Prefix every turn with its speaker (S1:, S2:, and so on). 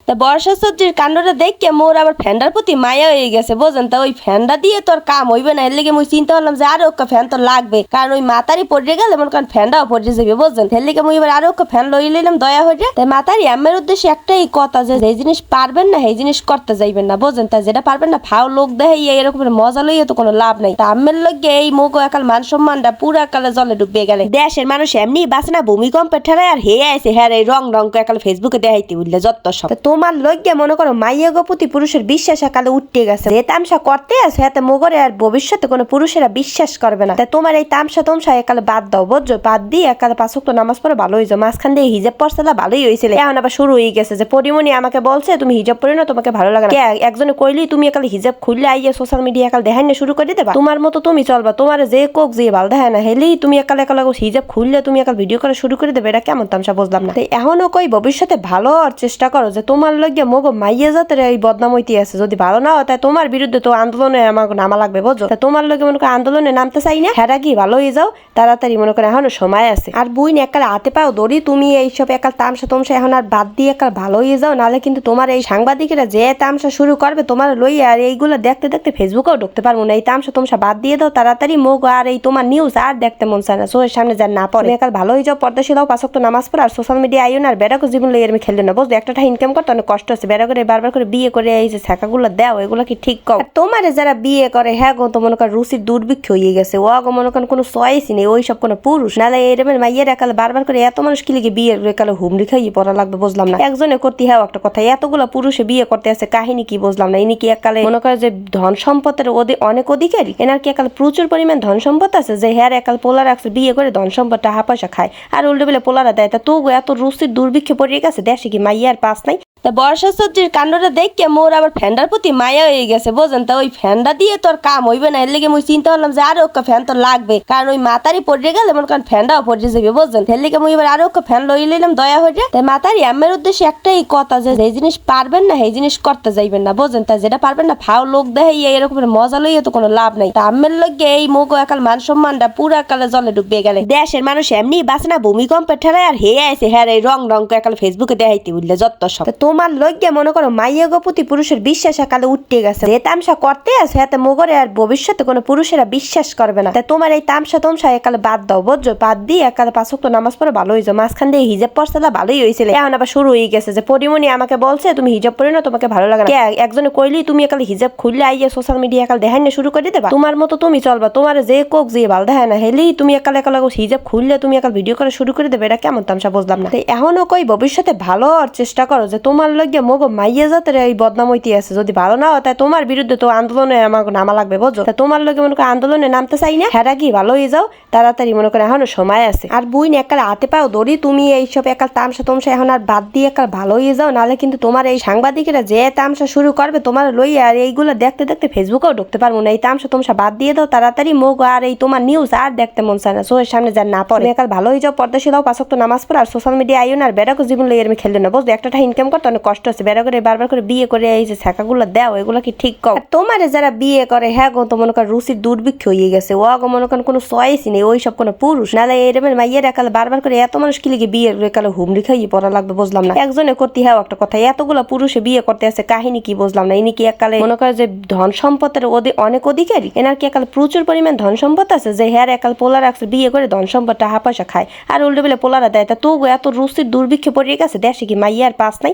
S1: তা বর্ষা সবজির কাণ্ডটা দেখে মোর আবার ফ্যানটার প্রতি মায়া হয়ে গেছে বুঝেন। তা ওই ফ্যানটা দিয়ে তোর কাম হইবে না, এর লেগে মুই চিন্তা করলাম যে আরো একটা ফ্যান তো লাগবে, কারণ ওই মাতারি পড়ে গেলে মনে করেন ফ্যানটাও পড়ে যাবে বুঝছেন। এর লেগে মুই এবার আরো একটা ফ্যান লই লইলাম দয়া হয়ে। তাই মাতারি আমার উদ্দেশ্যে একটাই কথা যে এই জিনিস পারবেন না সেই জিনিস করতে যাইবেন না বুঝছেন। তাই যেটা পারবেন না ফাও লোক দেখে এরকম মজা লইয়া তো কোনো লাভ নাই। তা আমের লগে এই মুগ একাল মান সম্মানটা পুরা কালে জলে ডুবে গেলে দেশের মানুষ এমনি বাঁচে না ভূমিকম্পের ঠেলায় আর হেয়ে আছে হ্যাঁ এই রং রং একাল ফেসবুকে দেখাইতে উঠলে যত সব। তোমার লগে মনে করো মাইয়া গপতি পুরুষের বিশ্বাস একালে উঠতে গেছে, যে তামসা করতে আছে হাতে মোগরে আর ভবিষ্যতে কোনো পুরুষেরা বিশ্বাস করবে না। তাই তোমার এই তামসা তমসা একালে বাদ দাও বুঝছো, বাদ দিয়ে একালে 5 ওয়াক্ত নামাজ পড়ে ভালো হয়েছে। মাঝখান দিয়ে হিজাব পড়ছিলা ভালোই হয়েছিল, এখন আবার শুরু হয়ে গেছে যে পরিমণি আমাকে বলছে তুমি হিজাব পড়ি না তোমাকে ভালো লাগে না। একজনে কইলি তুমি একালে হিজাব খুললে আইয়া সোশ্যাল মিডিয়া একাল দেখাই না শুরু করে দেবা, তোমার মতো তুমি চলবা, তোমার যে কোক যে ভালো দেখায় না হেলেই তুমি একালে একালে হিজাব খুললে তুমি একাল ভিডিও করা শুরু করে দেবে, এটা কেমন তামসা বুঝলাম না। এখনো কই ভবিষ্যতে ভালো হওয়ার চেষ্টা করো, যে তোমার লগে মগ মাইয়া জাতের এই বদনাম হইতে আছে, যদি ভালো না হয় তাই তোমার বিরুদ্ধে তো আন্দোলনে আমাকে নামা লাগবে বুঝছো। তোমার লগে মনে করো আন্দোলনে নামতে চাই না, হেরা কি ভালো হয়ে যাও তাড়াতাড়ি, মনে করো এখনো সময় আছে। আর বুইন একাল হাতে পাও দড়ি, তুমি এইসব একাল তামসা তমসা এখন আর বাদ দিয়ে একাল ভালো হয়ে যাও, নাহলে কিন্তু তোমার এই সাংবাদিকেরা যে তামসা শুরু করবে তোমার লইয়া, আর এইগুলো দেখতে দেখতে ফেসবুকেও ঢুকতে পারবো না। এই তামসা তমসা বাদ দিয়ে দাও তাড়াতাড়ি মুগ, আর এই তোমার নিউজ আর দেখতে মন চায় না, চোখের সামনে যান না পড়ে একাল ভালো হয়ে যাও, পর্দাশীল হও, 5 ওয়াক্ত নামাজ পড়ো, আর সোশ্যাল মিডিয়া আইও না, আর বেড়াকো জীবন লইয়া আমি খেললে না বুঝলো। একটা ইনকাম করতে অনেক কষ্ট আছে, বেড়া করে বারবার করে বিয়ে করে এই যে ছাকাগুলো দেও এগুলো কি ঠিক কর? তোমার যারা বিয়ে করে হ্যাঁ গো তো মনে কর রুচির দুর্ভিক্ষ হয়ে গেছে, ও গো মনে করেন কোনো চয়েসই নেই ওই সব কোনো পুরুষ, নাহলে এরকম মাইয়ের একালে বারবার করে এত মানুষ কি লিখে বিয়ে একালে হুমড়ি খাইয়ে পড়া লাগবে বুঝলাম না। একজনে করতে হ্যাঁ একটা কথা, এতগুলো পুরুষে বিয়ে করতে আছে কাহিনী কি বুঝলাম না। ইনি কি একালে মনে করে যে ধন সম্পদের অনেক অধিকারী, এনার কি একালে প্রচুর পরিমাণ ধন সম্পদ আছে যে হ্যাঁ একাল পোলার আছে বিয়ে করে ধন সম্পদ টাকা পয়সা খায়, আর উল্টো বেলে পোলারা দেয়। তা তো এত রুচির দুর্ভিক্ষে পড়ে গেছে, দেশে কি মাইয়ার পাস নাই? তা বর্ষা সবজির কাণ্ডটা দেখে মোর আবার ফ্যানটার প্রতি মায়া হয়ে গেছে বুঝেন। তা ওই ফ্যানটা দিয়ে তোর কাম হইবে না, এর লেগে মুই চিন্তা করলাম যে আরো একটা ফ্যান তো লাগবে, কারণ ওই মাতারি পড়ে গেলে মনে করেন ফ্যানটাও পড়ে যাবে বুঝছেন। এর লেগে মুই এবার আরো একটা ফ্যান লই লইলাম দয়া হয়ে। তাই মাতারি আমার উদ্দেশ্যে একটাই কথা যে এই জিনিস পারবেন না সেই জিনিস করতে যাইবেন না বুঝছেন। তাই যেটা পারবেন না ফাও লোক দেখে এরকম মজা লইয়া তো কোনো লাভ নাই। তা আমের লগে এই মুগ একাল মান সম্মানটা পুরা কালে জলে ডুবে গেলে দেশের মানুষ এমনি বাঁচে না ভূমিকম্পের ঠেলায় আর হেয়ে আছে হ্যাঁ এই রং রং একাল ফেসবুকে দেখাইতে উঠলে যত সব। তোমার লগে মনে করো মাইয়া গপতি পুরুষের বিশ্বাস একালে উঠতে গেছে, যে তামসা করতে আছে হাতে মোগরে আর ভবিষ্যতে কোনো পুরুষেরা বিশ্বাস করবে না। তাই তোমার এই তামসা তমসা একালে বাদ দাও বুঝছো, বাদ দিয়ে একালে 5 ওয়াক্ত নামাজ পড়ে ভালো হয়ে যাও। মাঝখান দিয়ে হিজাব পড়ছিলা ভালোই হয়েছিল, এখন আবার শুরু হয়ে গেছে যে পরিমণি আমাকে বলছে তুমি হিজাব পড়ি না তোমাকে ভালো লাগে না। একজনে কইলি তুমি একালে হিজাব খুললে আইয়া সোশ্যাল মিডিয়া একাল দেখাই না শুরু করে দেবা, তোমার মতো তুমি চলবা, তোমার যে কোক যে ভালো দেখায় না হেলেই তুমি একালে একালে হিজাব খুললে তুমি একাল ভিডিও করা শুরু করে দেবে, এটা কেমন তামসা বুঝলাম না। তাই এখনো কই ভবিষ্যতে ভালো হওয়ার চেষ্টা করো, যে তোমার লগে মগ মাইয়া জাতের এই বদনাম হইতে আছে, যদি ভালো না হয় তাই তোমার বিরুদ্ধে তো আন্দোলনে আমাকে নামা লাগবে বুঝছো। তোমার লগে মনে করো আন্দোলনে নামতে চাই না, হেরা কি ভালো হয়ে যাও তাড়াতাড়ি, মনে করো এখনো সময় আছে। আর বুইন একাল হাতে পাও দড়ি, তুমি এইসব একাল তামসা তমসা এখন আর বাদ দিয়ে একাল ভালো হয়ে যাও, নাহলে কিন্তু তোমার এই সাংবাদিকেরা যে তামসা শুরু করবে তোমার লইয়া, আর এইগুলো দেখতে দেখতে ফেসবুকেও ঢুকতে পারবো না। এই তামসা তমসা বাদ দিয়ে দাও তাড়াতাড়ি মুগ, আর এই তোমার নিউজ আর দেখতে মন চায় না, চোখের সামনে যান না পড়ে একাল ভালো হয়ে যাও, পর্দাশীল হও, 5 ওয়াক্ত নামাজ পড়ো, আর সোশ্যাল মিডিয়া আইও না, আর বেড়াকো জীবন লইয়া আমি খেললে না বুঝলো। একটা ইনকাম করতে অনেক কষ্ট আছে, বেড়া করে বারবার করে বিয়ে করে এই যে ছাকাগুলো দেও এগুলো কি ঠিক কর? তোমার যারা বিয়ে করে হ্যাঁ গো তো মনে কর রুচির দুর্ভিক্ষ হয়ে গেছে, ও গো মনে করেন কোনো চয়েসই নেই ওই সব কোনো পুরুষ, নাহলে এরকম মাইয়ের একালে বারবার করে এত মানুষ কি লিখে বিয়ে একালে হুমড়ি খাইয়ে পড়া লাগবে বুঝলাম না। একজনে করতে হ্যাঁ একটা কথা, এতগুলো পুরুষে বিয়ে করতে আছে কাহিনী কি বুঝলাম না। ইনি কি একালে মনে করে যে ধন সম্পদের অনেক অধিকারী, এনার কি একালে প্রচুর পরিমাণ ধন সম্পদ আছে যে হ্যাঁ একাল পোলার আছে বিয়ে করে ধন সম্পদ টাকা পয়সা খায়, আর উল্টো বেলে পোলারা দেয়। তা তো এত রুচির দুর্ভিক্ষে পড়ে গেছে, দেশে কি মাইয়ার পাস নাই?